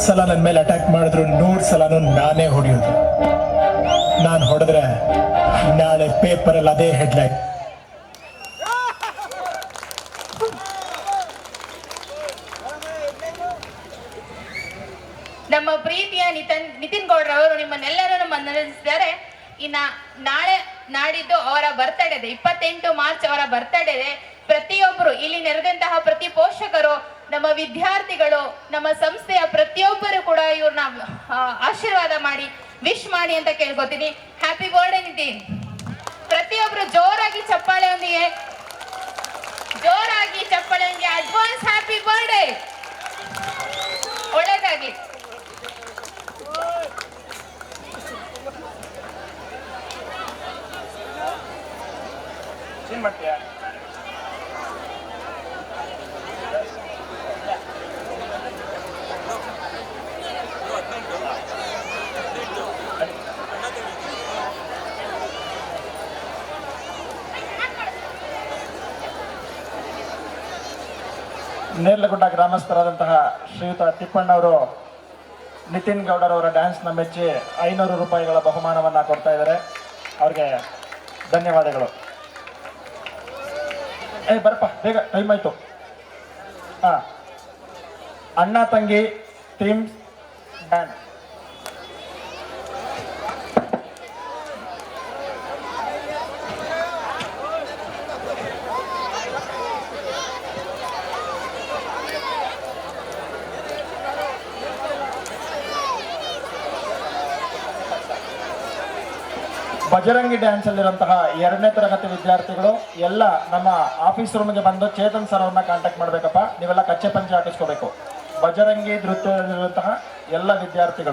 ಸಲ ನನ್ನ ಮೇಲೆ ಅಟ್ಯಾಕ್ ಮಾಡಿದ್ರು 100 ಸಲನೂ ನಾನೇ ಹೊಡೆಯೋದು. ನಾನು ಹೊಡೆದ್ರೆ ನಾಳೆ ಪೇಪರಲ್ಲಿ ಅದೇ ಹೆಡ್ಲೈನ್. ನಮ್ಮ ಪ್ರೀತಿಯ ನಿತಿನ್ ಗೌಡ್ರವರು ನಿಮ್ಮನ್ನೆಲ್ಲರೂ ಮನರಂಜಿಸಿದ್ದಾರೆ. ಇನ್ನ ನಾಳೆ ನಾಡಿದ್ದು ಅವರ ಬರ್ತಡೇ ಇದೆ, 28 ಮಾರ್ಚ್ ಅವರ ಬರ್ತಡೇ ಇದೆ. ಪ್ರತಿಯೊಬ್ಬರು ಇಲ್ಲಿ ನೆರೆದಂತಹ ಪ್ರತಿ ಪೋಷಕರು, ನಮ್ಮ ವಿದ್ಯಾರ್ಥಿಗಳು, ನಮ್ಮ ಸಂಸ್ಥೆಯ ಪ್ರತಿಯೊಬ್ಬರು ಕೂಡ ಇವ್ರನ್ನ ಆಶೀರ್ವಾದ ಮಾಡಿ ವಿಶ್ ಮಾಡಿ ಅಂತ ಕೇಳ್ಕೊತೀನಿ. Happy birthday Nitin. ಪ್ರತಿಯೊಬ್ಬರು ಜೋರಾಗಿ ಚಪ್ಪಾಳೆಯೊಂದಿಗೆ ಅಡ್ವಾನ್ಸ್ ಹ್ಯಾಪಿ ಬರ್ಡೇ. ಒಳ್ಳೆದಾಗಿ. ನೇರ್ಲಗುಡ್ಡ ಗ್ರಾಮಸ್ಥರಾದಂತಹ ಶ್ರೀಯುತ ತಿಪ್ಪಣ್ಣವರು ನಿತಿನ್ ಗೌಡರವರ ಡ್ಯಾನ್ಸ್ನ ಮೆಚ್ಚಿ 500 ರೂಪಾಯಿಗಳ ಬಹುಮಾನವನ್ನು ಕೊಡ್ತಾ ಇದ್ದಾರೆ. ಅವ್ರಿಗೆ ಧನ್ಯವಾದಗಳು. ಬರಪ್ಪ ಬೇಗ, ಟೈಮ್ ಆಯಿತು. ಅಣ್ಣ ತಂಗಿ ಥೀಮ್ಸ್ ಡ್ಯಾನ್ಸ್. ಬಜರಂಗಿ ಡ್ಯಾನ್ಸ್ ಅಲ್ಲಿರುವಂತಹ 2ನೇ ತರಗತಿ ವಿದ್ಯಾರ್ಥಿಗಳು ಎಲ್ಲ ನಮ್ಮ ಆಫೀಸ್ ರೂಮ್ಗೆ ಬಂದು ಚೇತನ್ ಸರ್ ಅವ್ರನ್ನ ಕಾಂಟ್ಯಾಕ್ಟ್ ಮಾಡಬೇಕಪ್ಪ. ನೀವೆಲ್ಲ ಕಚ್ಚೆ ಪಂಚೆ ಹಾಕಿಸ್ಕೋಬೇಕು. ಬಜರಂಗಿ ನೃತ್ಯದಲ್ಲಿರುವಂತಹ ಎಲ್ಲ ವಿದ್ಯಾರ್ಥಿಗಳು